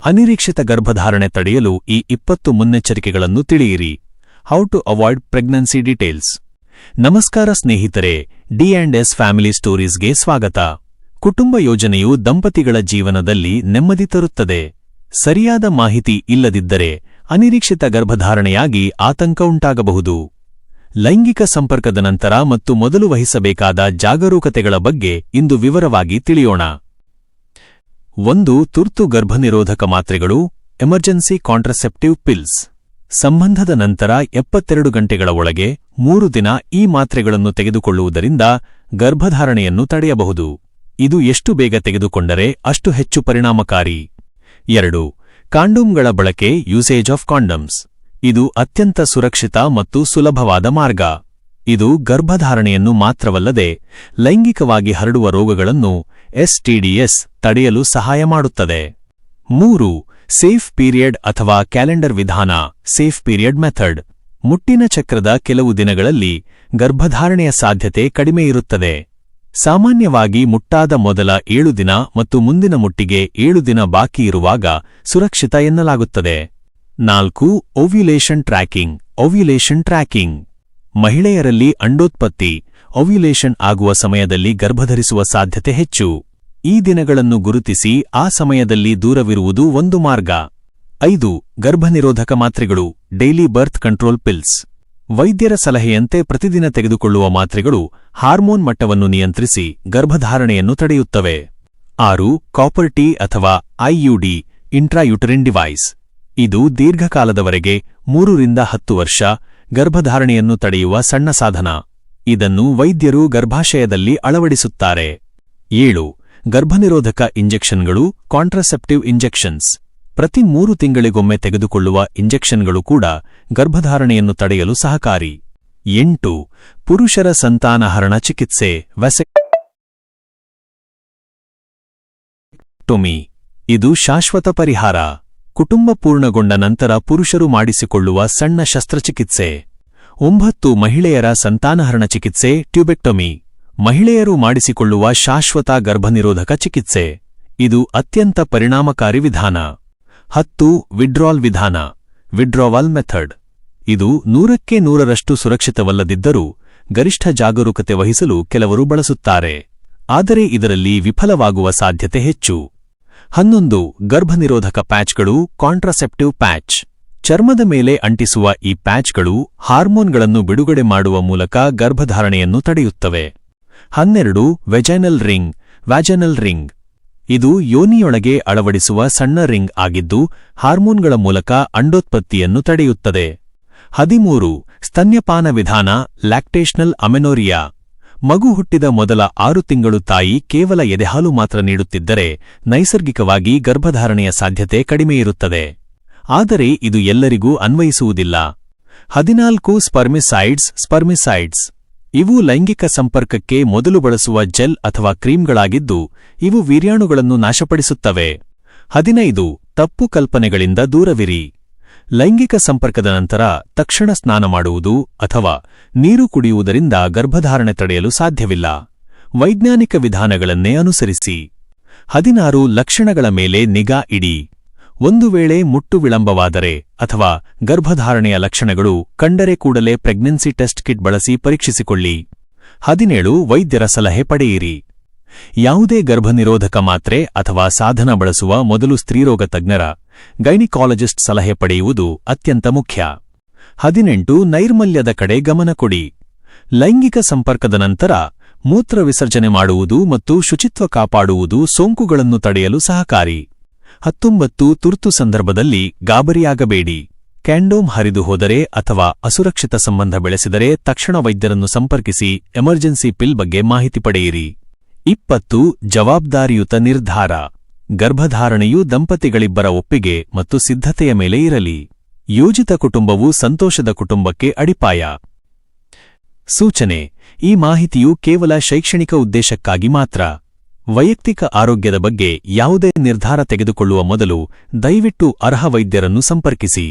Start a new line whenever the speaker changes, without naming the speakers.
ಅನಿರೀಕ್ಷಿತ ಗರ್ಭಧಾರಣೆ ತಡೆಯಲು ಈ 20 ಮುನ್ನೆಚ್ಚರಿಕೆಗಳನ್ನು ತಿಳಿಯಿರಿ. How to avoid pregnancy details. ನಮಸ್ಕಾರ ಸ್ನೇಹಿತರೆ, ಡಿ&ಎಸ್ ಫ್ಯಾಮಿಲಿ ಸ್ಟೋರೀಸ್ಗೆ ಸ್ವಾಗತ. ಕುಟುಂಬ ಯೋಜನೆಯು ದಂಪತಿಗಳ ಜೀವನದಲ್ಲಿ ನೆಮ್ಮದಿ ತರುತ್ತದೆ. ಸರಿಯಾದ ಮಾಹಿತಿ ಇಲ್ಲದಿದ್ದರೆ ಅನಿರೀಕ್ಷಿತ ಗರ್ಭಧಾರಣೆಯಾಗಿ ಆತಂಕ ಉಂಟಾಗಬಹುದು. ಲೈಂಗಿಕ ಸಂಪರ್ಕದ ನಂತರ ಮತ್ತು ಮೊದಲು ವಹಿಸಬೇಕಾದ ಜಾಗರೂಕತೆಗಳ ಬಗ್ಗೆ ಇಂದು ವಿವರವಾಗಿ ತಿಳಿಯೋಣ. 1. ತುರ್ತು ಗರ್ಭನಿರೋಧಕ ಮಾತ್ರೆಗಳು, ಎಮರ್ಜೆನ್ಸಿ ಕಾಂಟ್ರಸೆಪ್ಟಿವ್ ಪಿಲ್ಸ್. ಸಂಬಂಧದ ನಂತರ 72 ಗಂಟೆಗಳ ಒಳಗೆ 3 ದಿನ ಈ ಮಾತ್ರೆಗಳನ್ನು ತೆಗೆದುಕೊಳ್ಳುವುದರಿಂದ ಗರ್ಭಧಾರಣೆಯನ್ನು ತಡೆಯಬಹುದು. ಇದು ಎಷ್ಟು ಬೇಗ ತೆಗೆದುಕೊಂಡರೆ ಅಷ್ಟು ಹೆಚ್ಚು ಪರಿಣಾಮಕಾರಿ. 2. ಕಾಂಡೋಮ್ಗಳ ಬಳಕೆ, ಯೂಸೇಜ್ ಆಫ್ ಕಾಂಡಮ್ಸ್. ಇದು ಅತ್ಯಂತ ಸುರಕ್ಷಿತ ಮತ್ತು ಸುಲಭವಾದ ಮಾರ್ಗ. ಇದು ಗರ್ಭಧಾರಣೆಯನ್ನು ಮಾತ್ರವಲ್ಲದೆ ಲೈಂಗಿಕವಾಗಿ ಹರಡುವ ರೋಗಗಳನ್ನು STDs ತಡೆಯಲು ಸಹಾಯ ಮಾಡುತ್ತದೆ. 3. ಸೇಫ್ ಪೀರಿಯಡ್ ಅಥವಾ ಕ್ಯಾಲೆಂಡರ್ ವಿಧಾನ, ಸೇಫ್ ಪೀರಿಯಡ್ ಮೆಥಡ್. ಮುಟ್ಟಿನ ಚಕ್ರದ ಕೆಲವು ದಿನಗಳಲ್ಲಿ ಗರ್ಭಧಾರಣೆಯ ಸಾಧ್ಯತೆ ಕಡಿಮೆಯಿರುತ್ತದೆ. ಸಾಮಾನ್ಯವಾಗಿ ಮುಟ್ಟಾದ ಮೊದಲ 7 ದಿನ ಮತ್ತು ಮುಂದಿನ ಮುಟ್ಟಿಗೆ 7 ದಿನ ಬಾಕಿಯಿರುವಾಗ ಸುರಕ್ಷಿತ ಎನ್ನಲಾಗುತ್ತದೆ. 4. Ovulation tracking, ovulation tracking. ಮಹಿಳೆಯರಲ್ಲಿ ಅಂಡೋತ್ಪತ್ತಿ, ಓವ್ಯುಲೇಷನ್ ಆಗುವ ಸಮಯದಲ್ಲಿ ಗರ್ಭಧರಿಸುವ ಸಾಧ್ಯತೆ ಹೆಚ್ಚು. ಈ ದಿನಗಳನ್ನು ಗುರುತಿಸಿ ಆ ಸಮಯದಲ್ಲಿ ದೂರವಿರುವುದು ಒಂದು ಮಾರ್ಗ. 5. ಗರ್ಭನಿರೋಧಕ ಮಾತ್ರೆಗಳು, ಡೈಲಿ ಬರ್ತ್ ಕಂಟ್ರೋಲ್ ಪಿಲ್ಸ್. ವೈದ್ಯರ ಸಲಹೆಯಂತೆ ಪ್ರತಿದಿನ ತೆಗೆದುಕೊಳ್ಳುವ ಮಾತ್ರೆಗಳು ಹಾರ್ಮೋನ್ ಮಟ್ಟವನ್ನು ನಿಯಂತ್ರಿಸಿ ಗರ್ಭಧಾರಣೆಯನ್ನು ತಡೆಯುತ್ತವೆ. 6. ಕಾಪರ್ ಟಿ ಅಥವಾ IUD, ಇಂಟ್ರಾಯುಟರಿನ್ ಡಿವೈಸ್. ಇದು ದೀರ್ಘಕಾಲದವರೆಗೆ 3 ರಿಂದ 10 ವರ್ಷ ಗರ್ಭಧಾರಣೆಯನ್ನು ತಡೆಯುವ ಸಣ್ಣ ಸಾಧನ. ಇದನ್ನು ವೈದ್ಯರು ಗರ್ಭಾಶಯದಲ್ಲಿ ಅಳವಡಿಸುತ್ತಾರೆ. 7. ಗರ್ಭನಿರೋಧಕ ಇಂಜೆಕ್ಷನ್ಗಳು, ಕಾಂಟ್ರಸೆಪ್ಟಿವ್ ಇಂಜೆಕ್ಷನ್ಸ್. ಪ್ರತಿ 3 ತಿಂಗಳಿಗೊಮ್ಮೆ ತೆಗೆದುಕೊಳ್ಳುವ ಇಂಜೆಕ್ಷನ್ಗಳು ಕೂಡ ಗರ್ಭಧಾರಣೆಯನ್ನು ತಡೆಯಲು ಸಹಕಾರಿ. 8. ಪುರುಷರ ಸಂತಾನಹರಣ ಚಿಕಿತ್ಸೆ, ವ್ಯಾಸೆಕ್ಟೊಮಿ. ಇದು ಶಾಶ್ವತ ಪರಿಹಾರ. ಕುಟುಂಬ ಪೂರ್ಣಗೊಂಡ ನಂತರ ಪುರುಷರು ಮಾಡಿಸಿಕೊಳ್ಳುವ ಸಣ್ಣ ಶಸ್ತ್ರಚಿಕಿತ್ಸೆ. 9. ಮಹಿಳೆಯರ ಸಂತಾನಹರಣ ಚಿಕಿತ್ಸೆ, ಟ್ಯೂಬೆಕ್ಟೊಮಿ. ಮಹಿಳೆಯರು ಮಾಡಿಸಿಕೊಳ್ಳುವ ಶಾಶ್ವತ ಗರ್ಭನಿರೋಧಕ ಚಿಕಿತ್ಸೆ. ಇದು ಅತ್ಯಂತ ಪರಿಣಾಮಕಾರಿ ವಿಧಾನ. 10. ವಿಡ್ರಾಲ್ ವಿಧಾನ, ವಿಡ್ರಾವಲ್ ಮೆಥಡ್. ಇದು 100ಕ್ಕೆ 100ರಷ್ಟು ಸುರಕ್ಷಿತವಲ್ಲದಿದ್ದರೂ ಗರಿಷ್ಠ ಜಾಗರೂಕತೆ ವಹಿಸಲು ಕೆಲವರು ಬಳಸುತ್ತಾರೆ. ಆದರೆ ಇದರಲ್ಲಿ ವಿಫಲವಾಗುವ ಸಾಧ್ಯತೆ ಹೆಚ್ಚು. 11. ಗರ್ಭನಿರೋಧಕ ಪ್ಯಾಚ್ಗಳು, ಕಾಂಟ್ರಸೆಪ್ಟಿವ್ ಪ್ಯಾಚ್. ಚರ್ಮದ ಮೇಲೆ ಅಂಟಿಸುವ ಈ ಪ್ಯಾಚ್ಗಳು ಹಾರ್ಮೋನ್ಗಳನ್ನು ಬಿಡುಗಡೆ ಮಾಡುವ ಮೂಲಕ ಗರ್ಭಧಾರಣೆಯನ್ನು ತಡೆಯುತ್ತವೆ. 12. Vaginal ring, vaginal ring. ಇದು ಯೋನಿಯೊಳಗೆ ಅಳವಡಿಸುವ ಸಣ್ಣ ರಿಂಗ್ ಆಗಿದ್ದು ಹಾರ್ಮೋನ್ಗಳ ಮೂಲಕ ಅಂಡೋತ್ಪತ್ತಿಯನ್ನು ತಡೆಯುತ್ತದೆ. 13. ಸ್ತನ್ಯಪಾನ ವಿಧಾನ, ಲ್ಯಾಕ್ಟೇಷನಲ್ ಅಮೆನೋರಿಯಾ. ಮಗು ಹುಟ್ಟಿದ ಮೊದಲ 6 ತಿಂಗಳು ತಾಯಿ ಕೇವಲ ಎದೆಹಾಲು ಮಾತ್ರ ನೀಡುತ್ತಿದ್ದರೆ ನೈಸರ್ಗಿಕವಾಗಿ ಗರ್ಭಧಾರಣೆಯ ಸಾಧ್ಯತೆ ಕಡಿಮೆಯಿರುತ್ತದೆ. ಆದರೆ ಇದು ಎಲ್ಲರಿಗೂ ಅನ್ವಯಿಸುವುದಿಲ್ಲ. 14. ಸ್ಪರ್ಮಿಸೈಡ್ಸ್. ಇವು ಲೈಂಗಿಕ ಸಂಪರ್ಕಕ್ಕೆ ಮೊದಲು ಬಳಸುವ ಜೆಲ್ ಅಥವಾ ಕ್ರೀಮ್ಗಳಾಗಿದ್ದು ಇವು ವೀರ್ಯಾಣುಗಳನ್ನು ನಾಶಪಡಿಸುತ್ತವೆ. 15. ತಪ್ಪು ಕಲ್ಪನೆಗಳಿಂದ ದೂರವಿರಿ. ಲೈಂಗಿಕ ಸಂಪರ್ಕದ ನಂತರ ತಕ್ಷಣ ಸ್ನಾನ ಮಾಡುವುದು ಅಥವಾ ನೀರು ಕುಡಿಯುವುದರಿಂದ ಗರ್ಭಧಾರಣೆ ತಡೆಯಲು ಸಾಧ್ಯವಿಲ್ಲ. ವೈಜ್ಞಾನಿಕ ವಿಧಾನಗಳನ್ನೇ ಅನುಸರಿಸಿ. 16. ಲಕ್ಷಣಗಳ ಮೇಲೆ ನಿಗಾ ಇಡಿ. ಒಂದು ವೇಳೆ ಮುಟ್ಟು ವಿಳಂಬವಾದರೆ ಅಥವಾ ಗರ್ಭಧಾರಣೆಯ ಲಕ್ಷಣಗಳು ಕಂಡರೆ ಕೂಡಲೇ ಪ್ರೆಗ್ನೆನ್ಸಿ ಟೆಸ್ಟ್ ಕಿಟ್ ಬಳಸಿ ಪರೀಕ್ಷಿಸಿಕೊಳ್ಳಿ. 17. ವೈದ್ಯರ ಸಲಹೆ ಪಡೆಯಿರಿ. ಯಾವುದೇ ಗರ್ಭನಿರೋಧಕ ಮಾತ್ರೆ ಅಥವಾ ಸಾಧನ ಬಳಸುವ ಮೊದಲು ಸ್ತ್ರೀರೋಗ ತಜ್ಞರ, ಗೈನಿಕಾಲಜಿಸ್ಟ್ ಸಲಹೆ ಪಡೆಯುವುದು ಅತ್ಯಂತ ಮುಖ್ಯ. 18. ನೈರ್ಮಲ್ಯದ ಕಡೆ ಗಮನ ಕೊಡಿ. ಲೈಂಗಿಕ ಸಂಪರ್ಕದ ನಂತರ ಮೂತ್ರ ವಿಸರ್ಜನೆ ಮಾಡುವುದು ಮತ್ತು ಶುಚಿತ್ವ ಕಾಪಾಡುವುದು ಸೋಂಕುಗಳನ್ನು ತಡೆಯಲು ಸಹಕಾರಿ. 19. ತುರ್ತು ಸಂದರ್ಭದಲ್ಲಿ ಗಾಬರಿಯಾಗಬೇಡಿ. ಕ್ಯಾಂಡೋಮ್ ಹರಿದು ಹೋದರೆ ಅಥವಾ ಅಸುರಕ್ಷಿತ ಸಂಬಂಧ ಬೆಳೆಸಿದರೆ ತಕ್ಷಣ ವೈದ್ಯರನ್ನು ಸಂಪರ್ಕಿಸಿ ಎಮರ್ಜೆನ್ಸಿ ಪಿಲ್ ಬಗ್ಗೆ ಮಾಹಿತಿ ಪಡೆಯಿರಿ. 20. ಜವಾಬ್ದಾರಿಯುತ ನಿರ್ಧಾರ. ಗರ್ಭಧಾರಣೆಯು ದಂಪತಿಗಳಿಬ್ಬರ ಒಪ್ಪಿಗೆ ಮತ್ತು ಸಿದ್ಧತೆಯ ಮೇಲೆ ಇರಲಿ. ಯೋಜಿತ ಕುಟುಂಬವು ಸಂತೋಷದ ಕುಟುಂಬಕ್ಕೆ ಅಡಿಪಾಯ. ಸೂಚನೆ: ಈ ಮಾಹಿತಿಯು ಕೇವಲ ಶೈಕ್ಷಣಿಕ ಉದ್ದೇಶಕ್ಕಾಗಿ ಮಾತ್ರ. ವೈಯಕ್ತಿಕ ಆರೋಗ್ಯದ ಬಗ್ಗೆ ಯಾವುದೇ ನಿರ್ಧಾರ ತೆಗೆದುಕೊಳ್ಳುವ ಮೊದಲು ದಯವಿಟ್ಟು ಅರ್ಹ ವೈದ್ಯರನ್ನು ಸಂಪರ್ಕಿಸಿ.